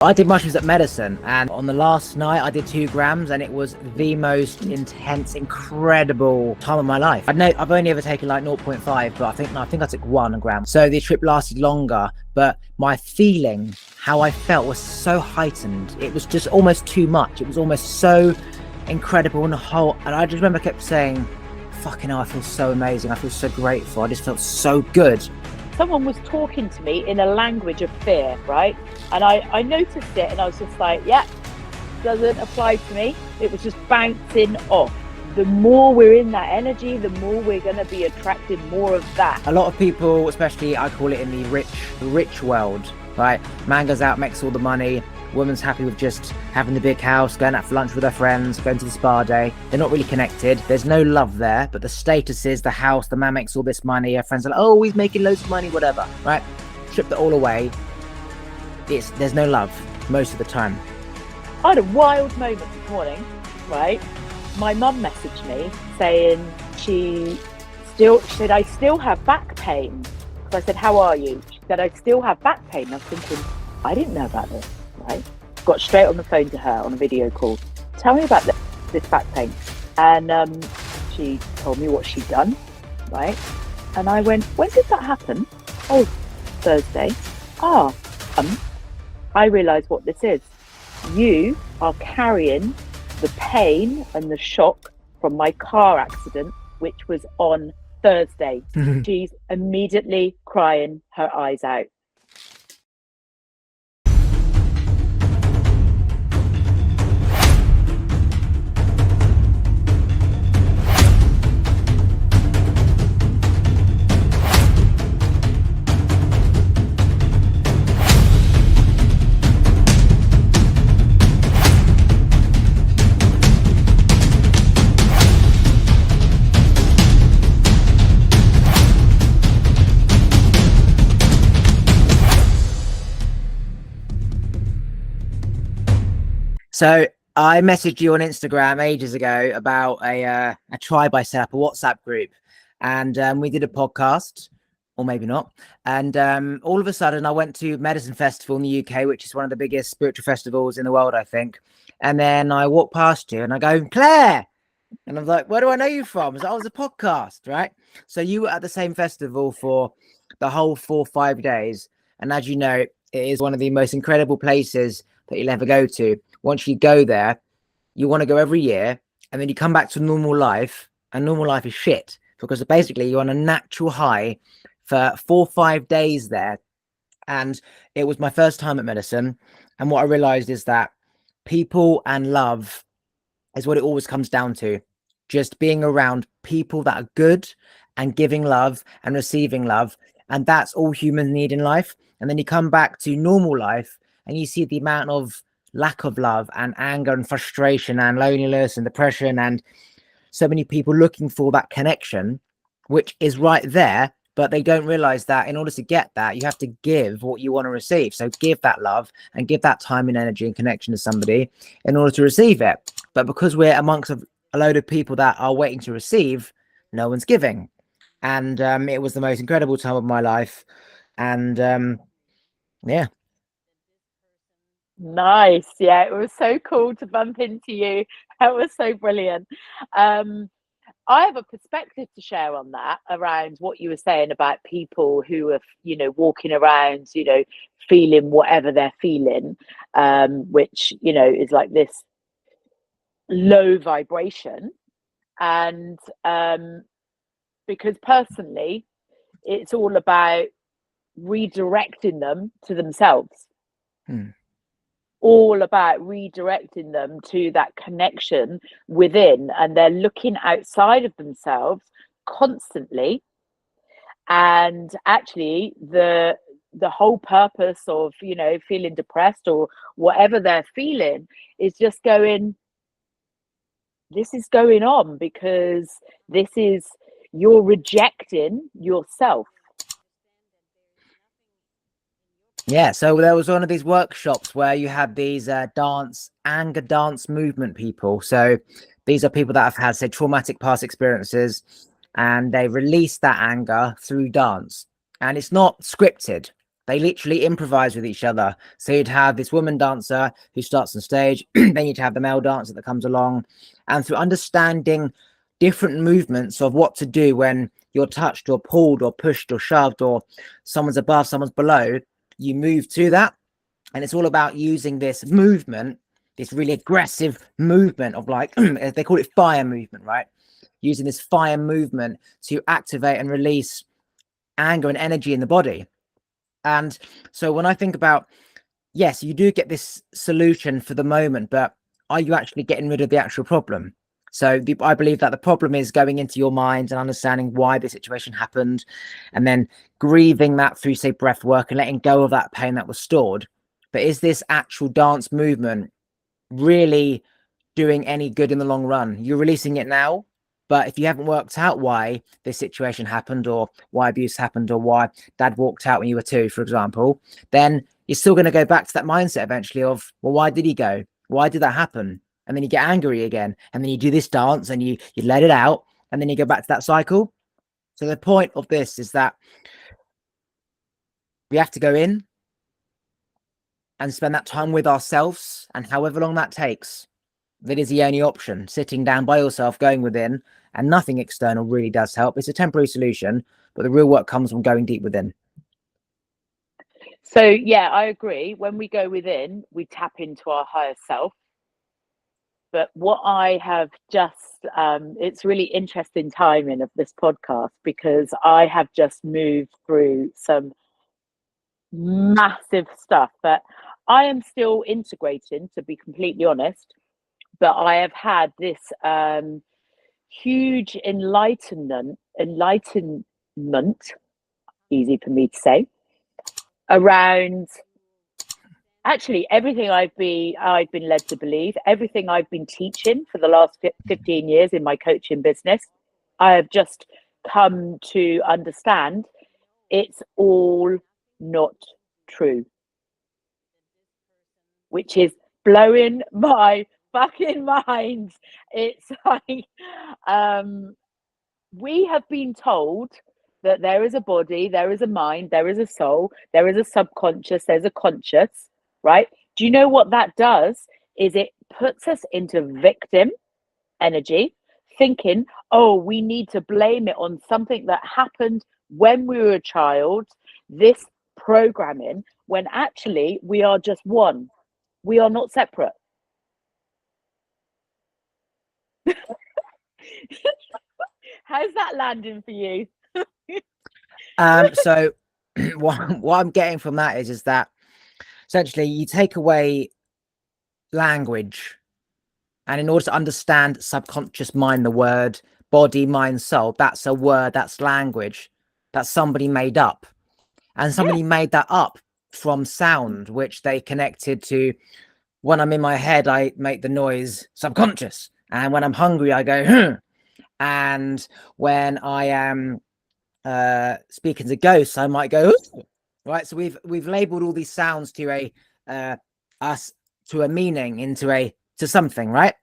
I did mushrooms at medicine, and on the last night I did 2 grams, and it was the most intense, incredible time of my life. I've only ever taken like 0.5, but I think I took 1 gram. So the trip lasted longer, but my feeling, how I felt, was so heightened. It was just almost too much. It was almost so incredible and I just remember I kept saying, fucking hell, I feel so amazing. I feel so grateful. I just felt so good. Someone was talking to me in a language of fear, right? And I noticed it and I was just like, yeah, doesn't apply to me. It was just bouncing off. The more we're in that energy, the more we're going to be attracting more of that. A lot of people, especially I call it in the rich world, right? Man goes out, makes all the money. Woman's happy with just having the big house, going out for lunch with her friends, going to the spa day. They're not really connected. There's no love there, but the status is the house, the man makes all this money. Her friends are like, oh, he's making loads of money, whatever, right? Strip it all away. There's no love most of the time. I had a wild moment this morning, right? My mum messaged me saying she said, I still have back pain. So I said, how are you? She said, I still have back pain. I was thinking, I didn't know about this. Right? Got straight on the phone to her on a video call. Tell me about this back pain. And she told me what she'd done, right? And I went, when did that happen? Oh, Thursday. I realised what this is. You are carrying the pain and the shock from my car accident, which was on Thursday. She's immediately crying her eyes out. So I messaged you on Instagram ages ago about a tribe I set up, a WhatsApp group, and we did a podcast, or maybe not. And all of a sudden, I went to Medicine Festival in the UK, which is one of the biggest spiritual festivals in the world, I think. And then I walked past you, and I go, Claire, and I was like, where do I know you from? I was a podcast, right? So you were at the same festival for the whole 4 or 5 days, and as you know, it is one of the most incredible places that you'll ever go to. Once you go there, you want to go every year, and then you come back to normal life, and normal life is shit because basically you're on a natural high for 4 or 5 days there. And it was my first time at medicine. And what I realized is that people and love is what it always comes down to. Just being around people that are good and giving love and receiving love. And that's all humans need in life. And then you come back to normal life and you see the amount of lack of love and anger and frustration and loneliness and depression and so many people looking for that connection, which is right there, but they don't realize that in order to get that, you have to give what you want to receive. So give that love and give that time and energy and connection to somebody in order to receive it. But because we're amongst a load of people that are waiting to receive, no one's giving. And it was the most incredible time of my life. And yeah. Nice. Yeah, it was so cool to bump into you. That was so brilliant. I have a perspective to share on that around what you were saying about people who are, walking around, feeling whatever they're feeling, which, is like this low vibration. And because personally, it's all about redirecting them to themselves. All about redirecting them to that connection within, and they're looking outside of themselves constantly. And actually the whole purpose of feeling depressed or whatever they're feeling is just going, this is going on because you're rejecting yourself. Yeah, so there was one of these workshops where you had these anger dance movement people. So these are people that have had, say, traumatic past experiences, and they release that anger through dance. And it's not scripted. They literally improvise with each other. So you'd have this woman dancer who starts on stage, then you'd have the male dancer that comes along. And through understanding different movements of what to do when you're touched or pulled or pushed or shoved, or someone's above, someone's below, you move to that. And it's all about using this movement, this really aggressive movement of like, they call it fire movement, right? Using this fire movement to activate and release anger and energy in the body. And so when I think about, yes, you do get this solution for the moment, but are you actually getting rid of the actual problem? So I believe that the problem is going into your mind and understanding why the situation happened, and then grieving that through, say, breath work and letting go of that pain that was stored. But is this actual dance movement really doing any good in the long run? You're releasing it now, but if you haven't worked out why this situation happened, or why abuse happened, or why dad walked out when you were 2, for example, then you're still going to go back to that mindset eventually of, well, why did he go? Why did that happen? And then you get angry again, and then you do this dance and you let it out, and then you go back to that cycle. So the point of this is that we have to go in and spend that time with ourselves, and however long that takes, that is the only option. Sitting down by yourself, going within, and nothing external really does help. It's a temporary solution, but the real work comes from going deep within. So yeah, I agree. When we go within, we tap into our higher self. But what I have just, it's really interesting timing of this podcast, because I have just moved through some massive stuff that I am still integrating, to be completely honest. But I have had this huge enlightenment, easy for me to say, around actually everything I've been led to believe, everything I've been teaching for the last 15 years in my coaching business. I have just come to understand it's all not true, which is blowing my fucking mind. It's like we have been told that there is a body, there is a mind, there is a soul, there is a subconscious, there's a conscious, right? Do you know what that does? Is it puts us into victim energy, thinking, oh, we need to blame it on something that happened when we were a child, this programming, when actually we are just one. We are not separate. How's that landing for you? So what I'm getting from that is that essentially you take away language, and in order to understand subconscious mind, the word body, mind, soul, that's a word, that's language that somebody made up, and somebody made that up from sound, which they connected to. When I'm in my head, I make the noise subconscious, and when I'm hungry, I go and when I am speaking to ghosts, I might go right. So we've labeled all these sounds to a us, to a meaning, to something, right?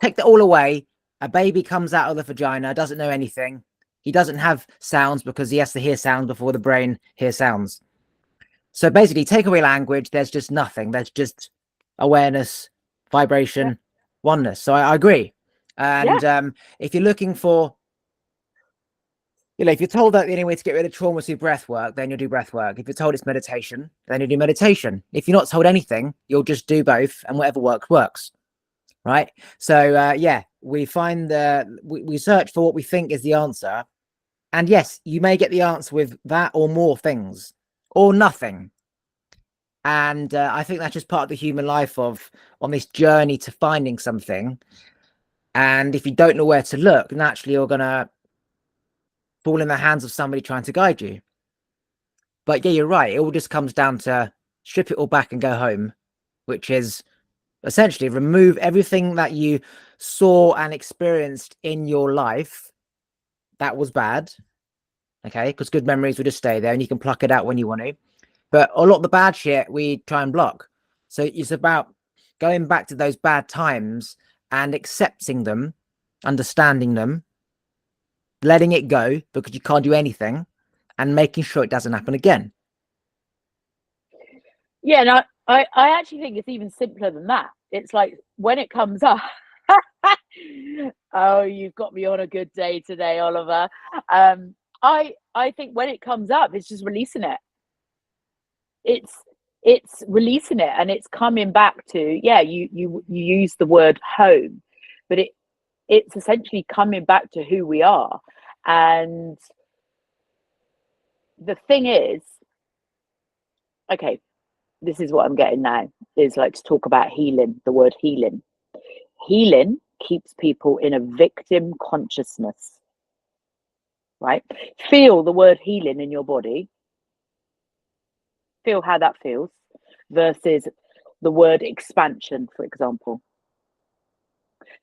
Take that all away, a baby comes out of the vagina, doesn't know anything. He doesn't have sounds because he has to hear sounds before the brain hears sounds. So basically, take away language, there's just nothing. There's just awareness, vibration, oneness. So I agree. And if you're looking for, if you're told that the only way to get rid of trauma is through breath work, then you'll do breath work. If you're told it's meditation, then you'll do meditation. If you're not told anything, you'll just do both, and whatever works. Right? So we find we search for what we think is the answer. And yes, you may get the answer with that or more things or nothing. And I think that's just part of the human life on this journey to finding something. And if you don't know where to look, naturally you're going to fall in the hands of somebody trying to guide you. But yeah, you're right. It all just comes down to strip it all back and go home, which is essentially remove everything that you saw and experienced in your life that was bad. Okay, because good memories will just stay there and you can pluck it out when you want to. But a lot of the bad shit we try and block. So it's about going back to those bad times and accepting them, understanding them, letting it go because you can't do anything, and making sure it doesn't happen again. Yeah, and I actually think it's even simpler than that. It's like when it comes up. Oh, you've got me on a good day today, Oliver. I think when it comes up, it's just releasing it. It's it's releasing it, and it's coming back to, yeah, you use the word home, but it's essentially coming back to who we are. And the thing is, okay, this is what I'm getting now, is like to talk about healing, the word healing. Healing keeps people in a victim consciousness, right? Feel the word healing in your body, feel how that feels, versus the word expansion, for example.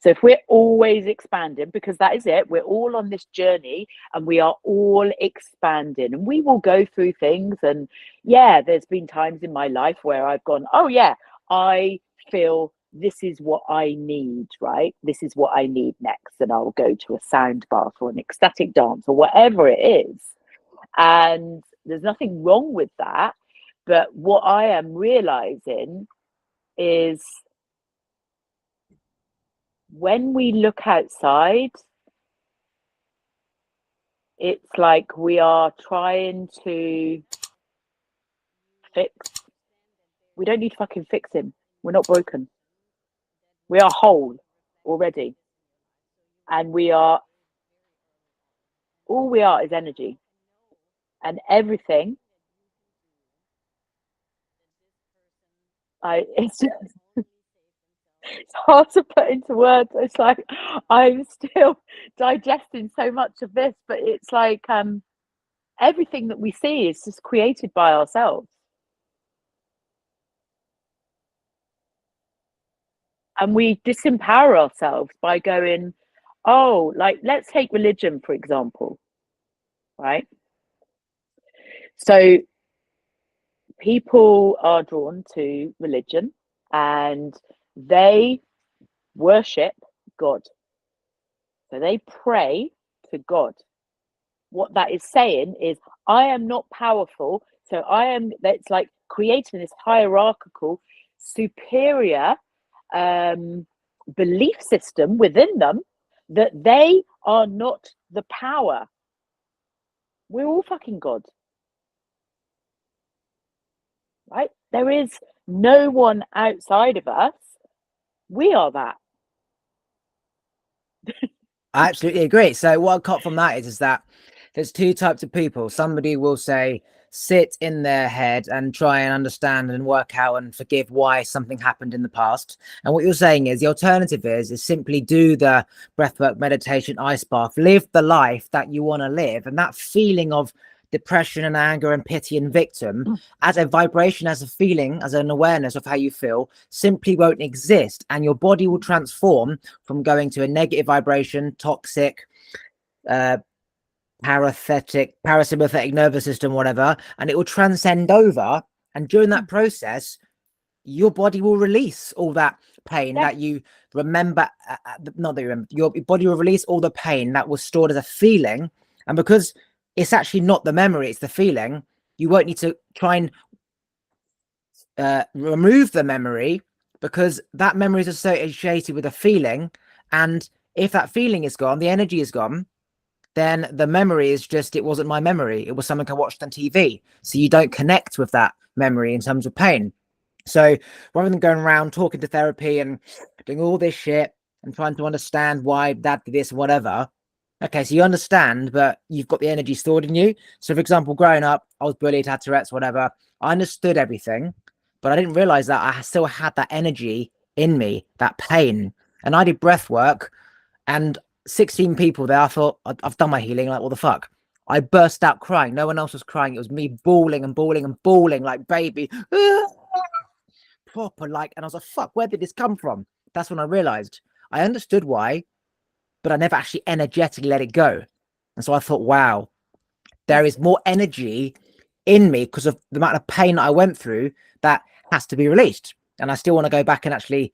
So if we're always expanding, because that is it, we're all on this journey and we are all expanding, and we will go through things. And yeah, there's been times in my life where I've gone, oh yeah, I feel this is what I need, right? This is what I need next. And I'll go to a sound bath or an ecstatic dance or whatever it is. And there's nothing wrong with that. But what I am realizing is when we look outside, it's like we are trying to fix. We don't need to fucking fix him. We're not broken. We are whole already. And all we are is energy. And everything, it's just, it's hard to put into words. It's like I'm still digesting so much of this, but it's like everything that we see is just created by ourselves. And we disempower ourselves by going, oh, like let's take religion, for example, right? So people are drawn to religion and they worship God. So they pray to God. What that is saying is, I am not powerful. So that's like creating this hierarchical, superior belief system within them that they are not the power. We're all fucking God. Right? There is no one outside of us. We are that. I absolutely agree. So what I got from that is that there's two types of people. Somebody will say, sit in their head and try and understand and work out and forgive why something happened in the past. And what you're saying is the alternative is simply do the breathwork, meditation, ice bath, live the life that you want to live. And that feeling of depression and anger and pity and victim as a vibration, as a feeling, as an awareness of how you feel simply won't exist. And your body will transform from going to a negative vibration, toxic, parasympathetic nervous system, whatever, and it will transcend over. And during that process, your body will release all that pain that you remember. Not that you remember, your body will release all the pain that was stored as a feeling. And because it's actually not the memory, it's the feeling, you won't need to try and remove the memory, because that memory is associated with a feeling. And if that feeling is gone, the energy is gone, then the memory is just, it wasn't my memory. It was something I watched on TV. So you don't connect with that memory in terms of pain. So rather than going around talking to therapy and doing all this shit and trying to understand why dad did this, whatever. Okay, so you understand, but you've got the energy stored in you. So for example, growing up, I was bullied, had Tourette's, whatever. I understood everything, but I didn't realize that I still had that energy in me, that pain. And I did breath work, and 16 people there. I thought, I've done my healing. Like, what the fuck? I burst out crying. No one else was crying. It was me bawling and bawling and bawling like baby. Proper like, and I was like, fuck, where did this come from? That's when I realized I understood why, but I never actually energetically let it go. And so I thought, wow, there is more energy in me because of the amount of pain that I went through that has to be released. And I still want to go back and actually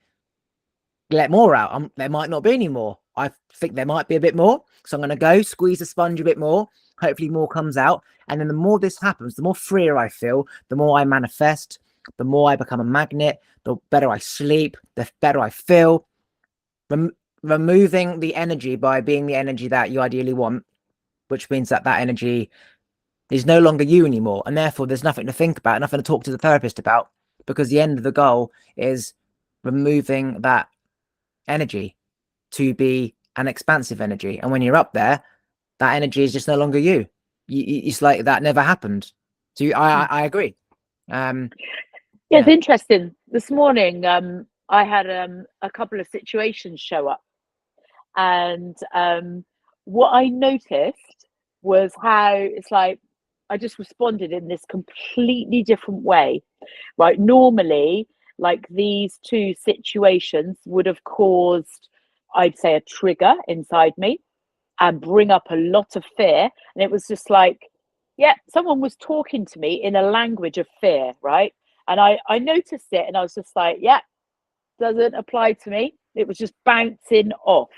let more out. There might not be any more. I think there might be a bit more. So I'm going to go squeeze the sponge a bit more. Hopefully more comes out. And then the more this happens, the more freer I feel, the more I manifest, the more I become a magnet, the better I sleep, the better I feel. Removing the energy by being the energy that you ideally want, which means that that energy is no longer you anymore, and therefore there's nothing to think about, nothing to talk to the therapist about, because the end of the goal is removing that energy to be an expansive energy. And when you're up there, that energy is just no longer you. It's like that never happened. So I agree. It's interesting. This morning, I had a couple of situations show up, and what I noticed was how it's like I just responded in this completely different way, right? Normally, like these two situations would have caused, I'd say, a trigger inside me and bring up a lot of fear. And it was just like, yeah, someone was talking to me in a language of fear, right? And I noticed it and I was just like, yeah, doesn't apply to me. It was just bouncing off,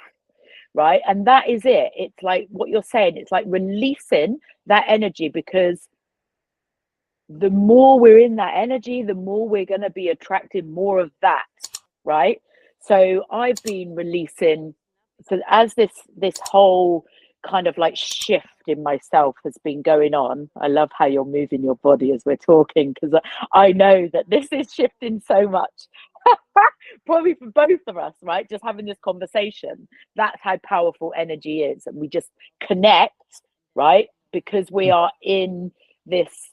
right? And that is it. It's like what you're saying, it's like releasing that energy, because the more we're in that energy, the more we're going to be attracting more of that, right? So I've been releasing, so as this whole kind of like shift in myself has been going on. I love how you're moving your body as we're talking, because I know that this is shifting so much. Probably for both of us, right? Just having this conversation, that's how powerful energy is. And we just connect, right? Because we are in this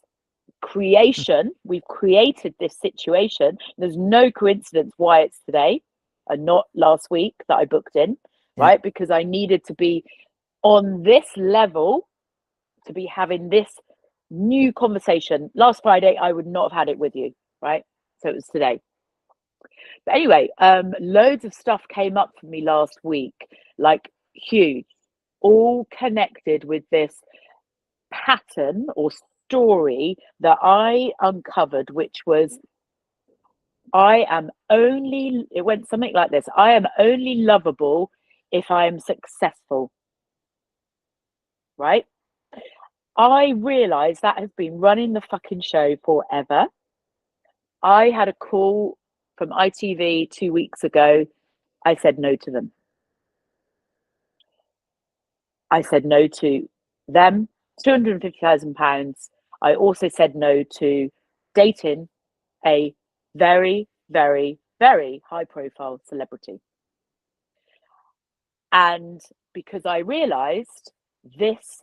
creation, we've created this situation. There's no coincidence why it's today and not last week that I booked in, right? Because I needed to be on this level to be having this new conversation. Last Friday, I would not have had it with you, right? So it was today. But anyway, loads of stuff came up for me last week, like huge, all connected with this pattern or story that I uncovered, which was it went something like this: I am only lovable if I am successful, right? I realized that has been running the fucking show forever. I had a call from ITV 2 weeks ago. I said no to them. I said no to them, £250,000. I also said no to dating a very, very, very high profile celebrity. And because I realized this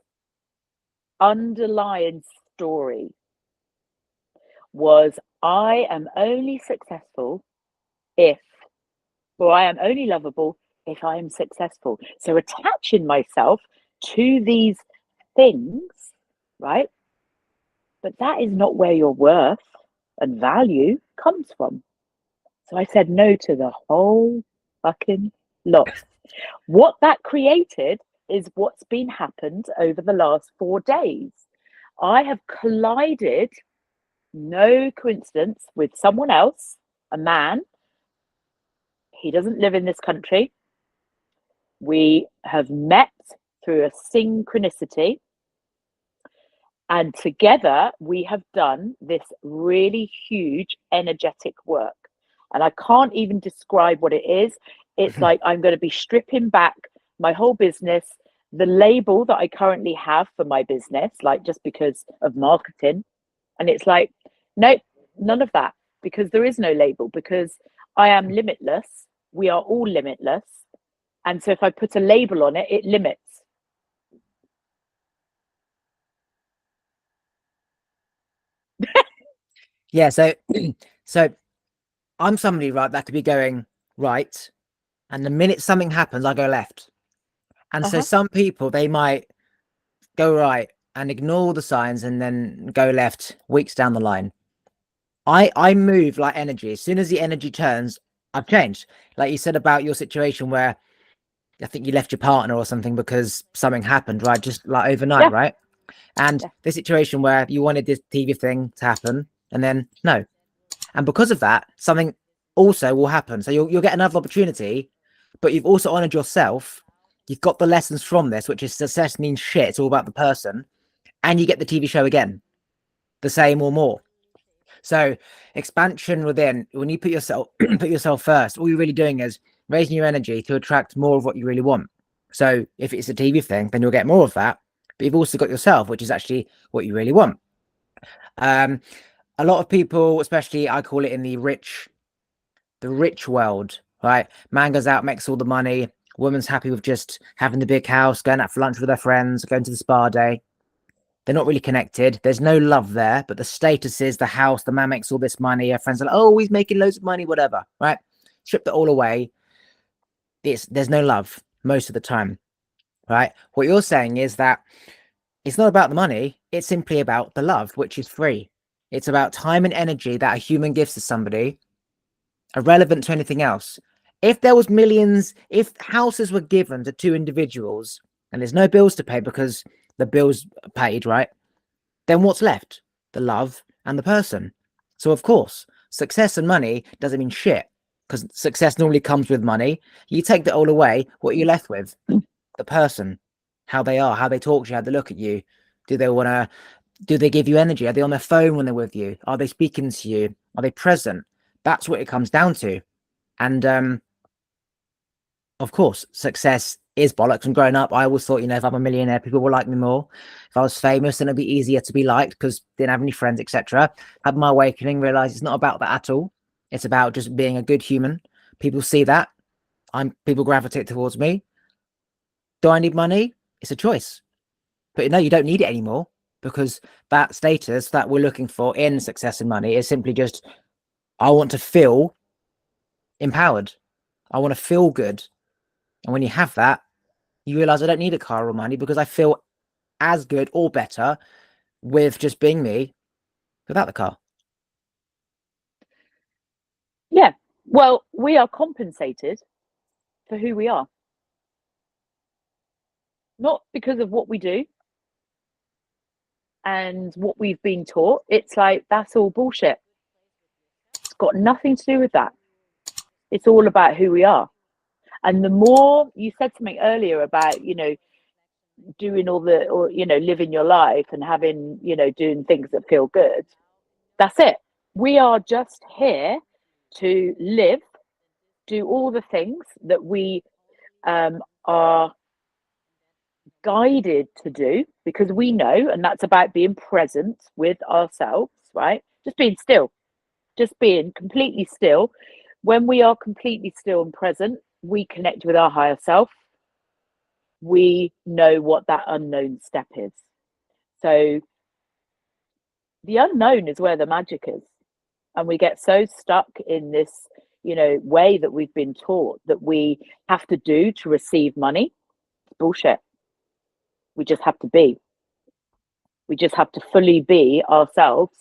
underlying story was I am only successful I am only lovable if I am successful. So attaching myself to these things, right? But that is not where your worth and value comes from. So I said no to the whole fucking lot. What that created is what's been happened over the last 4 days. I have collided, no coincidence, with someone else, a man. He doesn't live in this country. We have met through a synchronicity. And together we have done this really huge energetic work. And I can't even describe what it is. It's like I'm going to be stripping back my whole business, the label that I currently have for my business, like just because of marketing. And it's like, nope, none of that, because there is no label, because I am limitless. We are all limitless. And so if I put a label on it, it limits. Yeah, so I'm somebody, right, that could be going right, and the minute something happens, I go left. And so some people, they might go right and ignore all the signs and then go left weeks down the line. I move like energy. As soon as the energy turns, I've changed. Like you said about your situation where I think you left your partner or something because something happened, right? Just like overnight, right? And the situation where you wanted this TV thing to happen and then no. And because of that, something also will happen. So you'll get another opportunity, but you've also honored yourself. You've got the lessons from this, which is success means shit. It's all about the person. And you get the TV show again, the same or more. So expansion within, when you put yourself put yourself first, all you're really doing is raising your energy to attract more of what you really want. So if it's a TV thing, then you'll get more of that. But you've also got yourself, which is actually what you really want. A lot of people, especially I call it in the rich world, right? Man goes out, makes all the money. Woman's happy with just having the big house, going out for lunch with their friends, going to the spa day. They're not really connected. There's no love there, but the status is the house. The man makes all this money. Her friends are like, oh, he's making loads of money, whatever, right? Strip it all away. There's no love most of the time, right? What you're saying is that it's not about the money. It's simply about the love, which is free. It's about time and energy that a human gives to somebody, irrelevant to anything else. If there was millions, if houses were given to two individuals and there's no bills to pay because the bills are paid, right? Then what's left? The love and the person. So of course, success and money doesn't mean shit, because success normally comes with money. You take that all away, what are you left with? The person, how they are, how they talk to you, how they look at you. Do they give you energy? Are they on their phone when they're with you? Are they speaking to you? Are they present? That's what it comes down to. And of course, success is bollocks. From growing up, I always thought, if I'm a millionaire, people will like me more. If I was famous, then it'd be easier to be liked because didn't have any friends, etc. Had my awakening, realized it's not about that at all. It's about just being a good human. People see that. People gravitate towards me. Do I need money? It's a choice. But no, you don't need it anymore, because that status that we're looking for in success and money is simply just, I want to feel empowered. I want to feel good. And when you have that, you realize I don't need a car or money because I feel as good or better with just being me without the car. Yeah. Well, we are compensated for who we are, not because of what we do and what we've been taught. It's like, that's all bullshit. It's got nothing to do with that. It's all about who we are. And the more, you said something earlier about, doing living your life and having, doing things that feel good. That's it. We are just here to live, do all the things that we are guided to do, because we know, and that's about being present with ourselves, right? Just being still, just being completely still. When we are completely still and present, we connect with our higher self. We know what that unknown step is. So the unknown is where the magic is. And we get so stuck in this, way that we've been taught that we have to do to receive money. It's bullshit. We just have to be. We just have to fully be ourselves.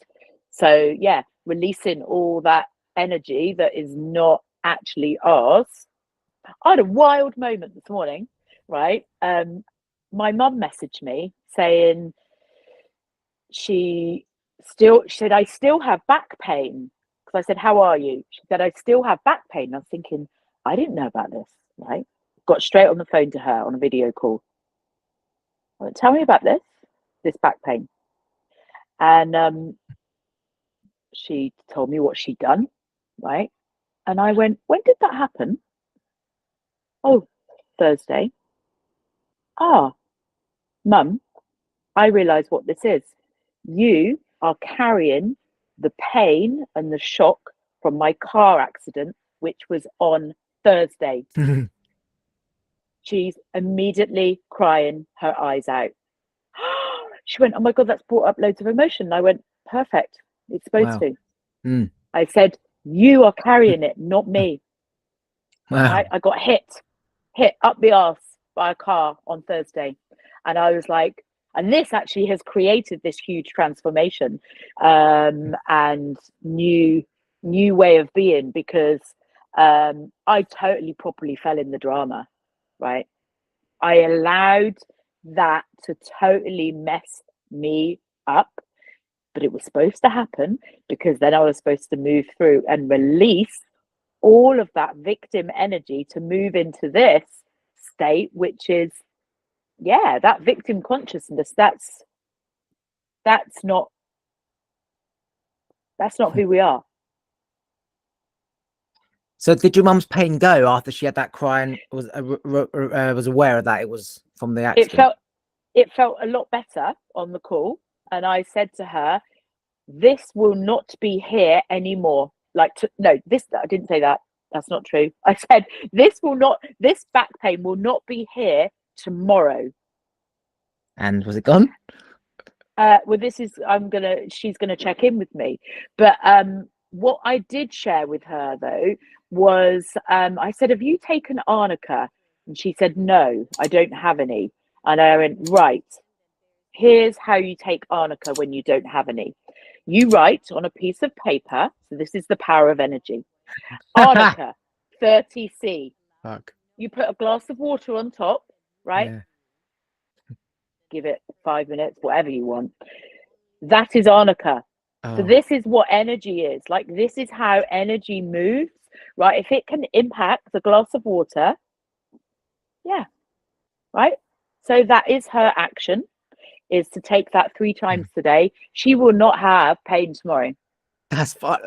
So yeah, releasing all that energy that is not actually ours. I had a wild moment this morning, right? My mum messaged me saying she said, I still have back pain. Because I said, how are you? She said, I still have back pain. I was thinking, I didn't know about this, right? Got straight on the phone to her on a video call. I went, tell me about this back pain. And she told me what she'd done, right? And I went, when did that happen? Oh, Thursday. Ah, Mum, I realise what this is. You are carrying the pain and the shock from my car accident, which was on Thursday. She's immediately crying her eyes out. She went, oh my God, that's brought up loads of emotion. And I went, perfect. It's supposed to. I said, you are carrying it, not me. Wow. I got hit up the arse by a car on Thursday. And I was like, and this actually has created this huge transformation and new way of being, because I totally properly fell in the drama, right? I allowed that to totally mess me up, but it was supposed to happen, because then I was supposed to move through and release all of that victim energy to move into this state, which is, yeah, that victim consciousness. That's not That's not who we are. So did your mum's pain go after she had that cry and was aware of that it was from the accident? It felt a lot better on the call. And I said to her, this will not be here anymore. I didn't say that. That's not true. I said, this back pain will not be here tomorrow. And was it gone? Well, she's gonna check in with me. But what I did share with her though was I said, have you taken arnica? And she said, no, I don't have any. And I went, right, here's how you take arnica when you don't have any. You write on a piece of paper. So this is the power of energy. Arnica, 30C. Fuck. You put a glass of water on top, right? Yeah. Give it 5 minutes, whatever you want. That is arnica. Oh. So this is what energy is. Like, this is how energy moves, right? If it can impact a glass of water, yeah, right? So that is her action, is to take that 3 times today. She will not have pain tomorrow. That's fine.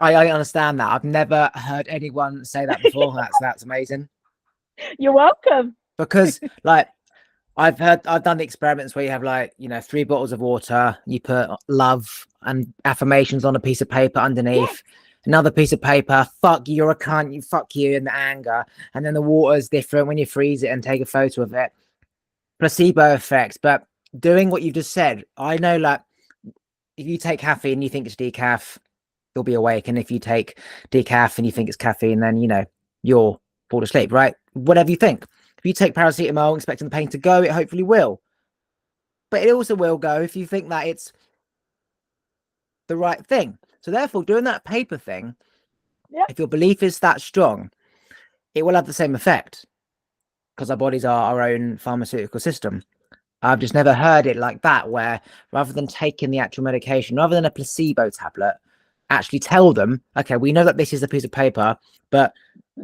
I understand that. I've never heard anyone say that before. That's amazing. You're welcome. Because like I've done the experiments where you have 3 bottles of water, you put love and affirmations on a piece of paper underneath, another piece of paper, fuck you, you're a cunt, you fuck you, and the anger, and then the water is different when you freeze it and take a photo of it. Placebo effect. But doing what you just said, I know if you take caffeine and you think it's decaf, you'll be awake, and if you take decaf and you think it's caffeine, then you'll fall asleep, right? Whatever you think. If you take paracetamol expecting the pain to go, it hopefully will. But it also will go if you think that it's the right thing. So therefore, doing that paper thing, if your belief is that strong, it will have the same effect, because our bodies are our own pharmaceutical system. I've just never heard it like that, where rather than taking the actual medication, rather than a placebo tablet, actually tell them, okay, we know that this is a piece of paper, but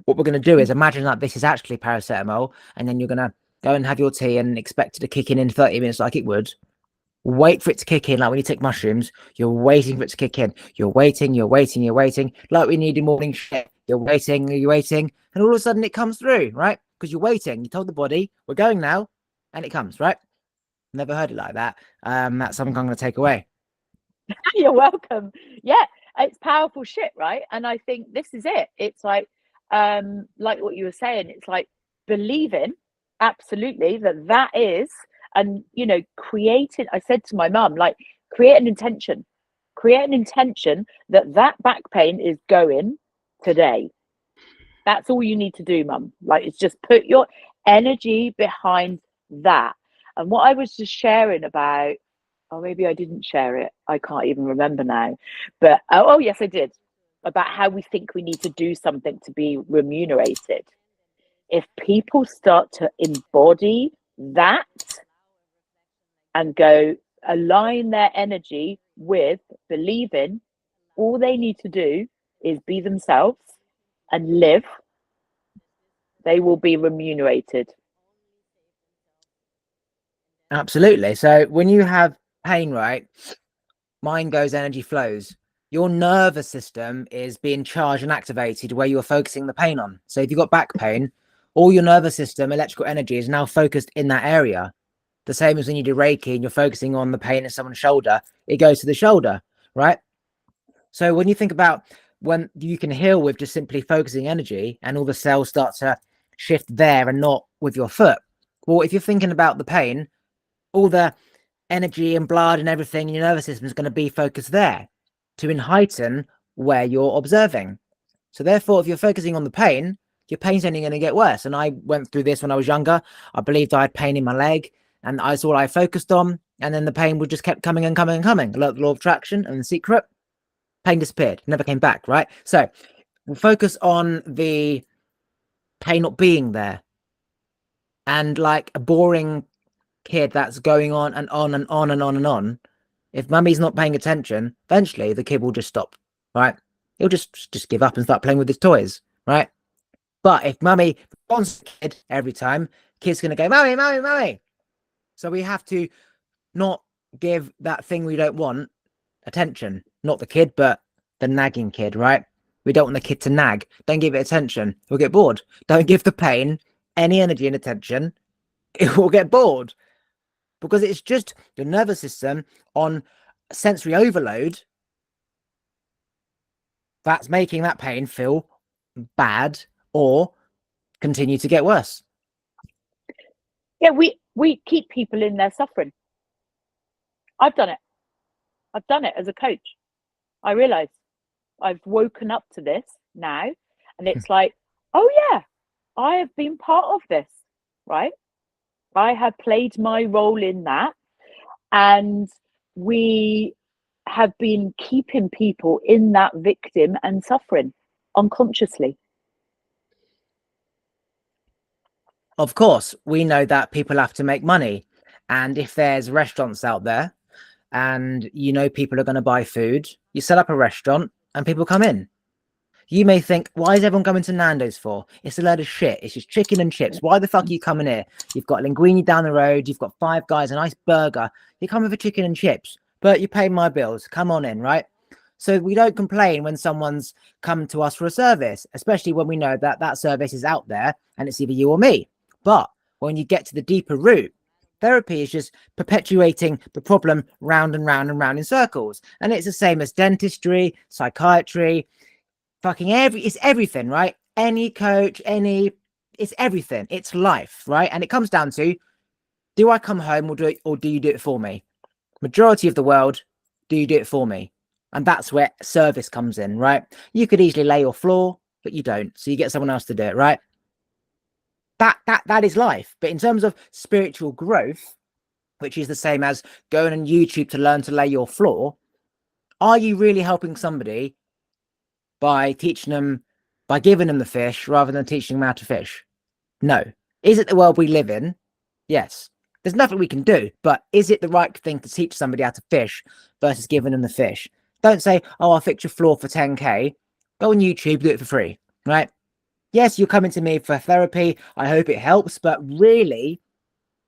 what we're going to do is imagine that this is actually paracetamol, and then you're going to go and have your tea and expect it to kick in 30 minutes like it would. Wait for it to kick in, like when you take mushrooms, you're waiting for it to kick in. You're waiting, like we need in morning shit. You're waiting, and all of a sudden it comes through, right? Because you're waiting. You told the body, we're going now, and it comes, right? Never heard it like that. That's something I'm going to take away. You're welcome. Yeah, it's powerful shit, right? And I think this is it. It's like what you were saying, it's like believing absolutely that is, and creating. I said to my mum, like, create an intention that back pain is going today. That's all you need to do, mum. Like, it's just put your energy behind that. And what I was just sharing about, or maybe I didn't share it, I can't even remember now, but oh yes, I did, about how we think we need to do something to be remunerated. If people start to embody that and go align their energy with believing all they need to do is be themselves and live, they will be remunerated. Absolutely. So when you have pain, right, mind goes, energy flows. Your nervous system is being charged and activated where you're focusing the pain on. So if you've got back pain, all your nervous system, electrical energy is now focused in that area. The same as when you do Reiki and you're focusing on the pain in someone's shoulder, it goes to the shoulder, right? So when you think about when you can heal with just simply focusing energy, and all the cells start to shift there and not with your foot. Well, if you're thinking about the pain, all the energy and blood and everything in your nervous system is going to be focused there to heighten where you're observing. So therefore, if you're focusing on the pain, your pain's only going to get worse. And I went through this when I was younger. I believed I had pain in my leg, and that's all I focused on. And then the pain would just kept coming and coming and coming. The law of attraction and The Secret, pain disappeared, never came back, right? So we'll focus on the pain not being there. And like a boring kid that's going on and on and on and on and on, if mummy's not paying attention, eventually the kid will just stop, right? He'll just give up and start playing with his toys, right? But if mummy wants the kid every time, kid's going to go, mummy, mummy, mummy. So we have to not give that thing we don't want attention, not the kid, but the nagging kid, right? We don't want the kid to nag. Don't give it attention. We'll get bored. Don't give the pain any energy and attention. It will get bored, because it's just the nervous system on sensory overload that's making that pain feel bad or continue to get worse. Yeah, we keep people in their suffering. I've done it. I've done it as a coach. I realize I've woken up to this now, and it's like, oh yeah, I have been part of this, right? I have played my role in that, and we have been keeping people in that victim and suffering unconsciously. Of course, we know that people have to make money. And if there's restaurants out there and you know people are going to buy food, you set up a restaurant and people come in. You may think, why is everyone coming to Nando's for? It's a load of shit. It's just chicken and chips. Why the fuck are you coming here? You've got linguine down the road. You've got Five Guys, a nice burger. You're coming for chicken and chips, but you pay my bills. Come on in, right? So we don't complain when someone's come to us for a service, especially when we know that that service is out there and it's either you or me. But when you get to the deeper root, therapy is just perpetuating the problem round and round and round in circles. And it's the same as dentistry, psychiatry, fucking it's everything, right? Any coach, it's everything. It's life, right? And it comes down to, do I come home or do you do it for me? Majority of the world, do you do it for me? And that's where service comes in, right? You could easily lay your floor, but you don't. So you get someone else to do it, right? That is life. But in terms of spiritual growth, which is the same as going on YouTube to learn to lay your floor, are you really helping somebody by teaching them, by giving them the fish rather than teaching them how to fish? No. Is it the world we live in? Yes. There's nothing we can do, but is it the right thing to teach somebody how to fish versus giving them the fish? Don't say, oh, I'll fix your floor for 10K. Go on YouTube, do it for free, right? Yes, you're coming to me for therapy. I hope it helps, but really,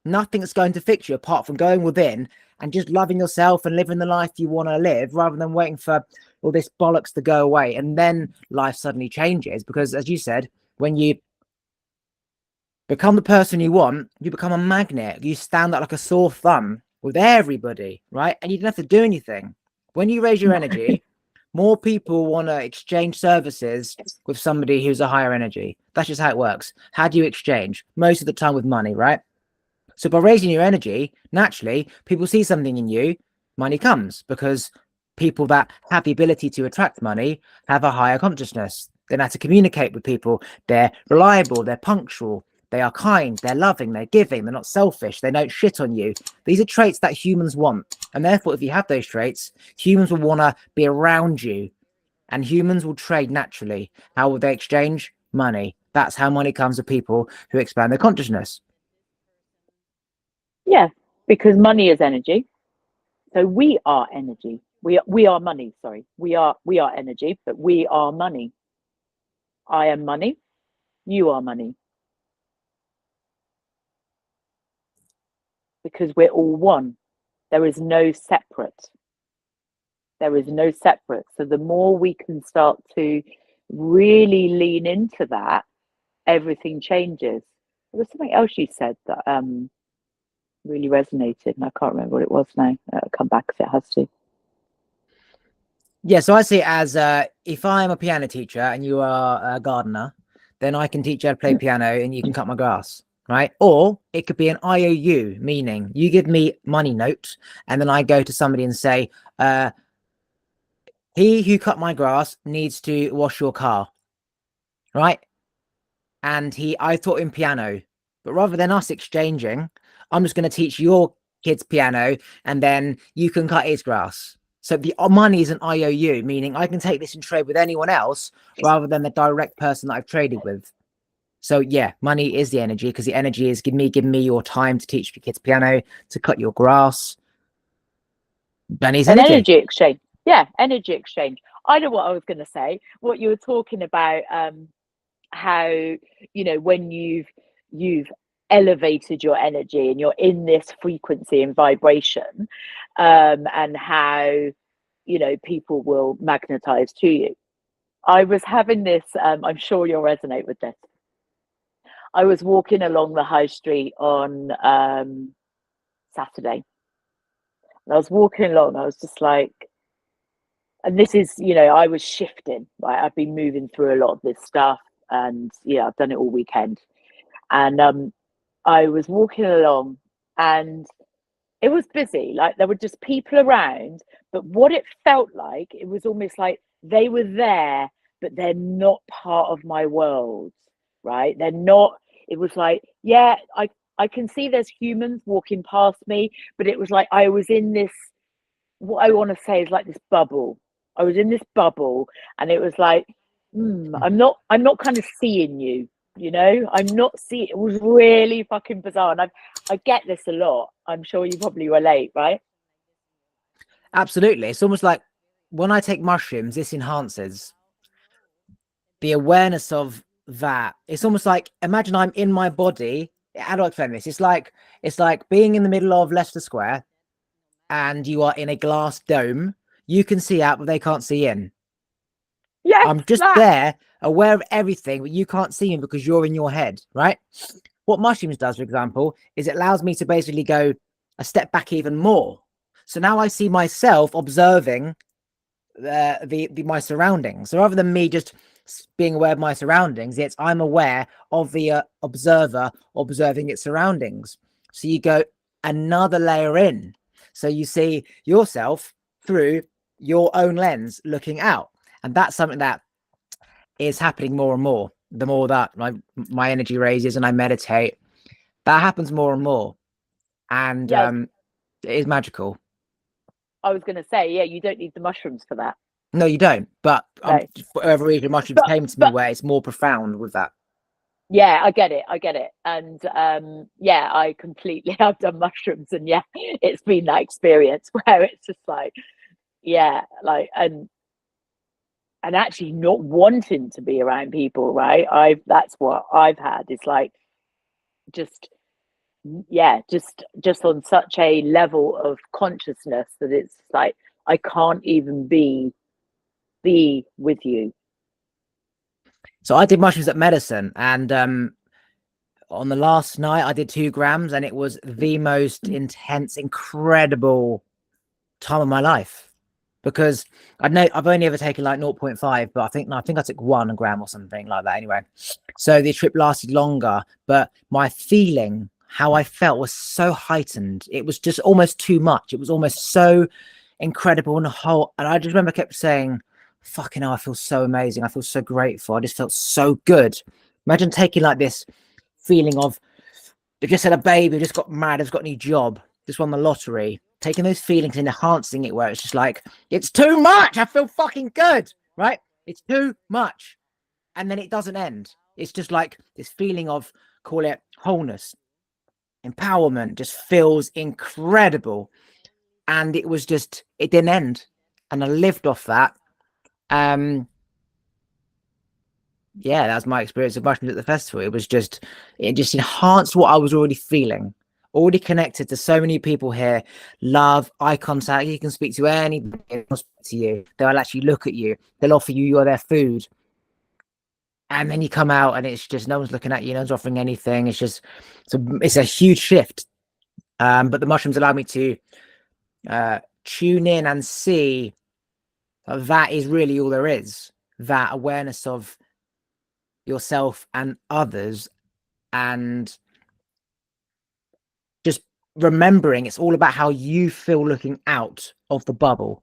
nothing's going to fix you apart from going within and just loving yourself and living the life you want to live, rather than waiting for all this bollocks to go away. And then life suddenly changes, because as you said, when you become the person you want, you become a magnet. You stand out like a sore thumb with everybody, right? And you don't have to do anything. When you raise your energy, more people want to exchange services with somebody who's a higher energy. That's just how it works. How do you exchange? Most of the time with money, right? So by raising your energy, naturally, people see something in you, money comes, because people that have the ability to attract money have a higher consciousness. They know how to communicate with people. They're reliable, they're punctual, they are kind, they're loving, they're giving, they're not selfish, they don't shit on you. These are traits that humans want. And therefore, if you have those traits, humans will want to be around you, and humans will trade naturally. How will they exchange? Money. That's how money comes to people who expand their consciousness. Yeah, because money is energy. So we are energy. We are money, sorry. We are energy, but we are money. I am money. You are money. Because we're all one. There is no separate. There is no separate. So the more we can start to really lean into that, everything changes. There was something else you said that really resonated, and I can't remember what it was now. It'll come back if it has to. Yeah, so I see it as if I'm a piano teacher and you are a gardener, then I can teach you how to play piano and you can cut my grass, right? Or it could be an IOU, meaning you give me money note and then I go to somebody and say, he who cut my grass needs to wash your car, right? And I taught him piano, but rather than us exchanging, I'm just going to teach your kids piano and then you can cut his grass. So the money is an IOU, meaning I can take this and trade with anyone else rather than the direct person that I've traded with. So yeah, money is the energy, because the energy is give me your time to teach your kids piano, to cut your grass. Money's An energy. energy exchange. Yeah, energy exchange. I know what I was going to say. What you were talking about, how, you know, when you've elevated your energy and you're in this frequency and vibration, and how, you know, people will magnetize to you. I was having this, I'm sure you'll resonate with this. I was walking along the high street on Saturday. And I was walking along, I was just like, and this is, you know, I was shifting, right? I've been moving through a lot of this stuff, and yeah, I've done it all weekend. And I was walking along, and it was busy. Like there were just people around, but what it felt like, it was almost like they were there, but they're not part of my world, right? They're not. It was like, yeah, I can see there's humans walking past me, but it was like I was in this. What I want to say is like this bubble. I was in this bubble, and it was like, I'm not kind of seeing you. You know, I'm not seeing. It was really fucking bizarre, and I get this a lot. I'm sure you probably relate, right? Absolutely. It's almost like when I take mushrooms, this enhances the awareness of that. It's almost like, imagine I'm in my body. How do I explain this? It's like being in the middle of Leicester Square and you are in a glass dome. You can see out, but they can't see in. Yes, I'm just that. there, aware of everything, but you can't see me because you're in your head, right? What mushrooms does, for example, is it allows me to basically go a step back even more. So now I see myself observing the my surroundings. So rather than me just being aware of my surroundings, it's I'm aware of the observer observing its surroundings. So you go another layer in. So you see yourself through your own lens looking out. And that's something that is happening more and more. The more that my energy raises and I meditate, that happens more and more. And Yeah, it is magical. I was going to say, yeah, you don't need the mushrooms for that. No, you don't. But No, for whatever reason, mushrooms but came to me but where it's more profound with that. yeah, I get it. I get it. And yeah, I completely have done mushrooms, and yeah, it's been that experience where it's just like, yeah, like and actually not wanting to be around people, right? I That's what I've had. It's like just yeah, just on such a level of consciousness that it's like I can't even be with you. So I did mushrooms at medicine, and on the last night I did 2 grams, and it was the most intense, incredible time of my life. Because I know I've only ever taken like 0.5, but I think I took 1 gram or something like that anyway. So the trip lasted longer, but my feeling, how I felt was so heightened. It was just almost too much. It was almost so incredible and whole. And I just remember I kept saying, fucking hell, I feel so amazing. I feel so grateful. I just felt so good. Imagine taking like this feeling of, they just had a baby, just got married, has got a new job, just won the lottery, taking those feelings and enhancing it where it's just like, it's too much. I feel fucking good, right? It's too much. And then it doesn't end. It's just like this feeling of, call it wholeness, empowerment, just feels incredible. And it was just, it didn't end. And I lived off that. Yeah, that's my experience of mushrooms at the festival. It was just, it just enhanced what I was already feeling. Already connected to so many people here. Love, eye contact. You can speak to anybody to you. They'll actually look at you. They'll offer you their food. And then you come out and it's just no one's looking at you, no one's offering anything. It's just it's a huge shift. But the mushrooms allowed me to tune in and see that is really all there is. That awareness of yourself and others, and just remembering it's all about how you feel looking out of the bubble,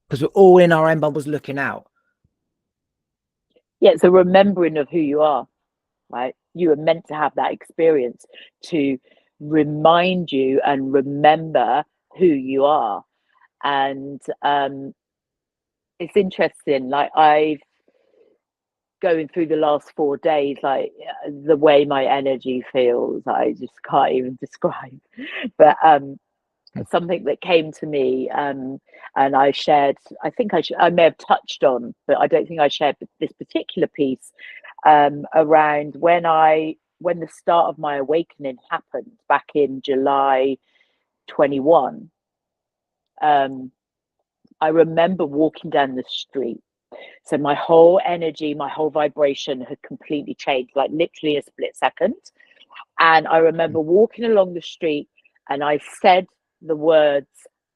because we're all in our own bubbles looking out. Yeah, it's a remembering of who you are, right? You were meant to have that experience to remind you and remember who you are. And it's interesting, like I've going through the last 4 days, like the way my energy feels, I just can't even describe. But something that came to me, and I shared, I think I may have touched on, but I don't think I shared this particular piece, around when the start of my awakening happened back in July 21. I remember walking down the street. So my whole energy, my whole vibration had completely changed, like literally a split second. And I remember walking along the street and I said the words,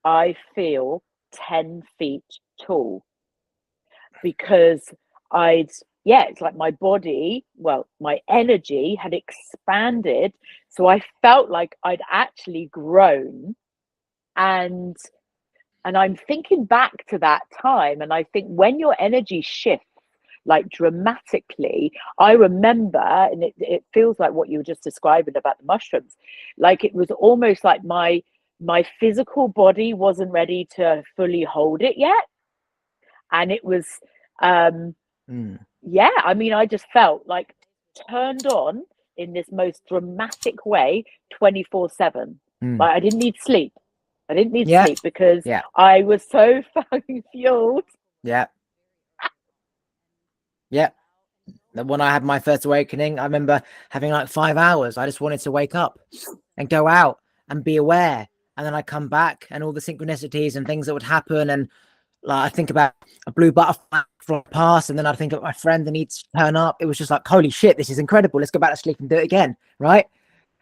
I feel 10 feet tall, because it's like my body, well, my energy had expanded. So I felt like I'd actually grown. And I'm thinking back to that time, and I think when your energy shifts like dramatically, I remember, and it feels like what you were just describing about the mushrooms, like it was almost like my physical body wasn't ready to fully hold it yet. And it was yeah, I mean, I just felt like turned on in this most dramatic way 24/7. Like I didn't need sleep. I didn't need sleep because I was so fucking fueled. Yeah. When I had my first awakening, I remember having like 5 hours. I just wanted to wake up and go out and be aware. And then I come back and all the synchronicities and things that would happen. And like, I think about a blue butterfly from past, and then I think of my friend that needs to turn up. It was just like, holy shit, this is incredible. Let's go back to sleep and do it again. Right.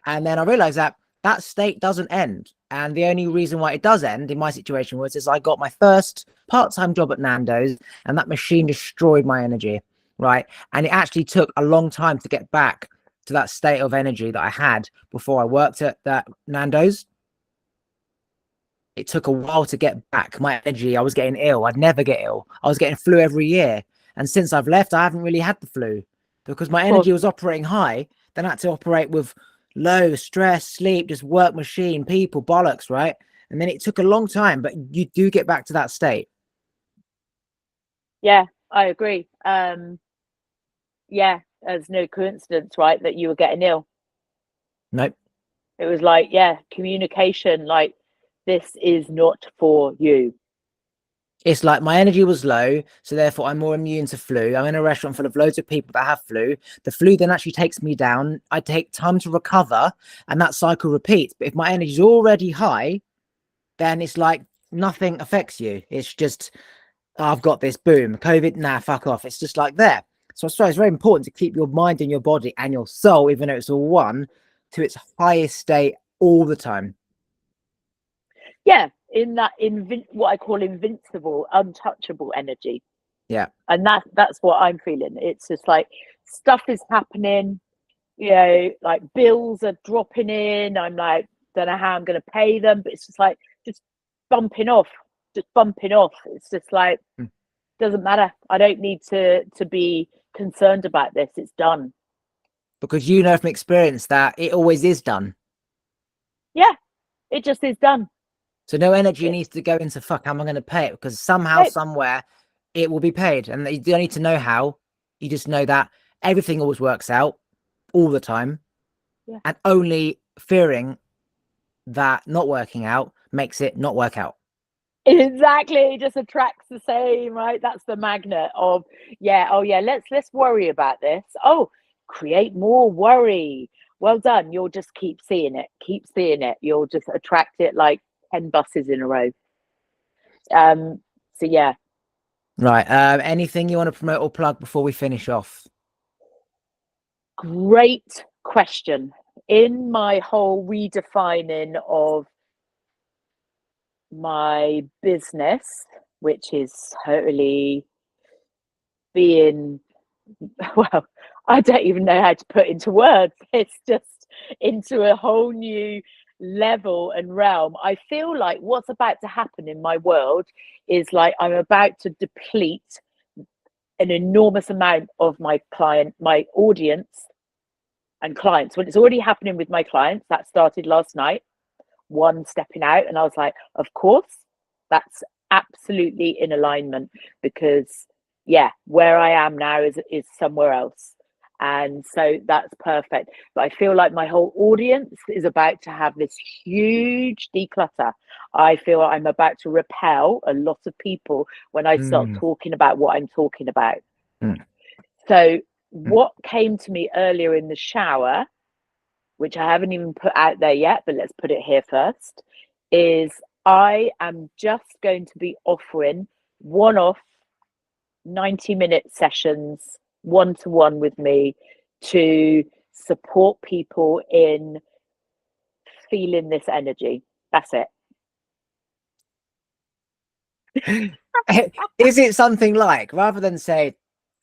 And then I realized that that state doesn't end. And the only reason why it does end in my situation was I got my first part-time job at Nando's, and that machine destroyed my energy. Right. And it actually took a long time to get back to that state of energy that I had before I worked at that Nando's. It took a while to get back my energy. I was getting ill. I'd never get ill. I was getting flu every year. And since I've left, I haven't really had the flu because my energy was operating high. Then I had to operate with low stress, sleep, just work machine, people, bollocks, right? And then it took a long time, but you do get back to that state. Yeah, I agree. Yeah, there's no coincidence, right, that you were getting ill. Nope. It was like, yeah, communication, like, this is not for you. It's like my energy was low, so therefore I'm more immune to flu. I'm in a restaurant full of loads of people that have flu. The flu then actually takes me down. I take time to recover, and that cycle repeats. But if my energy is already high, then it's like nothing affects you. It's just, oh, I've got this, boom, COVID, nah, fuck off. It's just like there. So it's very important to keep your mind and your body and your soul, even though it's all one, to its highest state all the time. Yeah, in that what I call invincible, untouchable energy. Yeah. And that's what I'm feeling. It's just like stuff is happening, you know, like bills are dropping in. I'm like, don't know how I'm going to pay them, but it's just like just bumping off. It's just like doesn't matter. I don't need to be concerned about this. It's done. Because you know from experience that it always is done. Yeah, it just is done. So no energy needs to go into fuck, how am I going to pay it? Because somehow, somewhere, it will be paid. And you don't need to know how. You just know that everything always works out all the time. Yeah. And only fearing that not working out makes it not work out. Exactly. It just attracts the same, right? That's the magnet of, yeah, oh yeah, let's worry about this. Oh, create more worry. Well done. You'll just keep seeing it. You'll just attract it like 10 buses in a row. So yeah. Right. Anything you want to promote or plug before we finish off? Great question. In my whole redefining of my business, which is totally being, well, I don't even know how to put into words. It's just into a whole new level and realm. I feel like what's about to happen in my world is like I'm about to deplete an enormous amount of my audience and clients. When it's already happening with my clients, that started last night, one stepping out, and I was like, of course, that's absolutely in alignment, because yeah, where I am now is somewhere else. And so that's perfect. But I feel like my whole audience is about to have this huge declutter. I feel I'm about to repel a lot of people when I start talking about what I'm talking about. So what came to me earlier in the shower, which I haven't even put out there yet, but let's put it here first, is I am just going to be offering one-off 90-minute sessions, one-to-one with me, to support people in feeling this energy. That's it. Is it something like, rather than say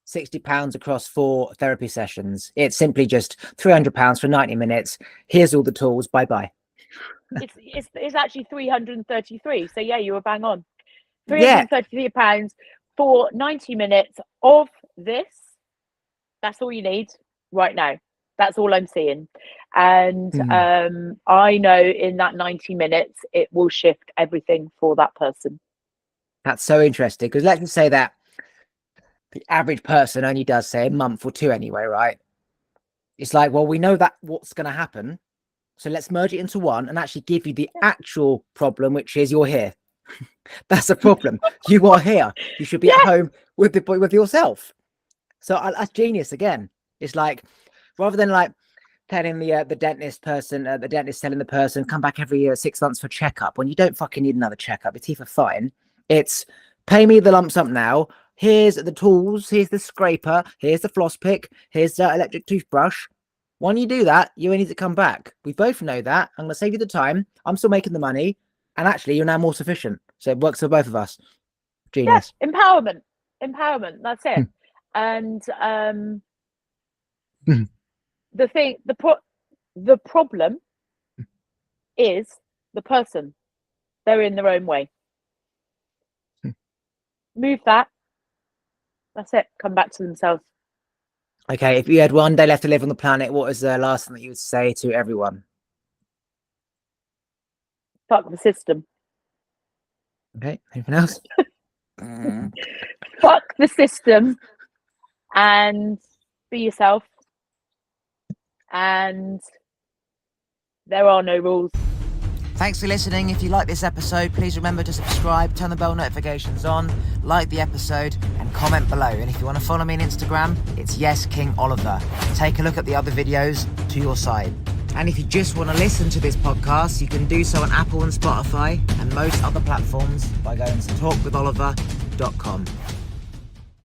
£60 across 4 therapy sessions, it's simply just £300 for 90 minutes? Here's all the tools. Bye bye. It's actually 333. So yeah, you were bang on. Yeah. £333 for 90 minutes of this. That's all you need right now. That's all I'm seeing. And I know in that 90 minutes, it will shift everything for that person. That's so interesting, because let's just say that the average person only does, say, a month or 2 anyway, right? It's like, well, we know that what's going to happen, so let's merge it into one and actually give you the actual problem, which is you're here. That's a problem. You are here. You should be at home with yourself. So that's genius again. It's like, rather than like telling the dentist person, the dentist telling the person, come back every 6 months for checkup, when you don't fucking need another checkup. Your teeth are fine. It's pay me the lump sum now. Here's the tools. Here's the scraper. Here's the floss pick. Here's the electric toothbrush. When you do that, you only need to come back. We both know that. I'm going to save you the time. I'm still making the money. And actually, you're now more sufficient. So it works for both of us. Genius. Yeah, empowerment. That's it. And the problem is the person. They're in their own way. Move that. That's it. Come back to themselves. Okay, if you had one day left to live on the planet, what is the last thing that you would say to everyone? Fuck the system. Okay, anything else? Fuck the system and be yourself. And there are no rules. Thanks for listening. If you like this episode, please remember to subscribe, turn the bell notifications on, like the episode, and comment below. And if you want to follow me on Instagram, it's YesKingOliver. Take a look at the other videos to your side. And if you just want to listen to this podcast, you can do so on Apple and Spotify and most other platforms by going to talkwitholiver.com.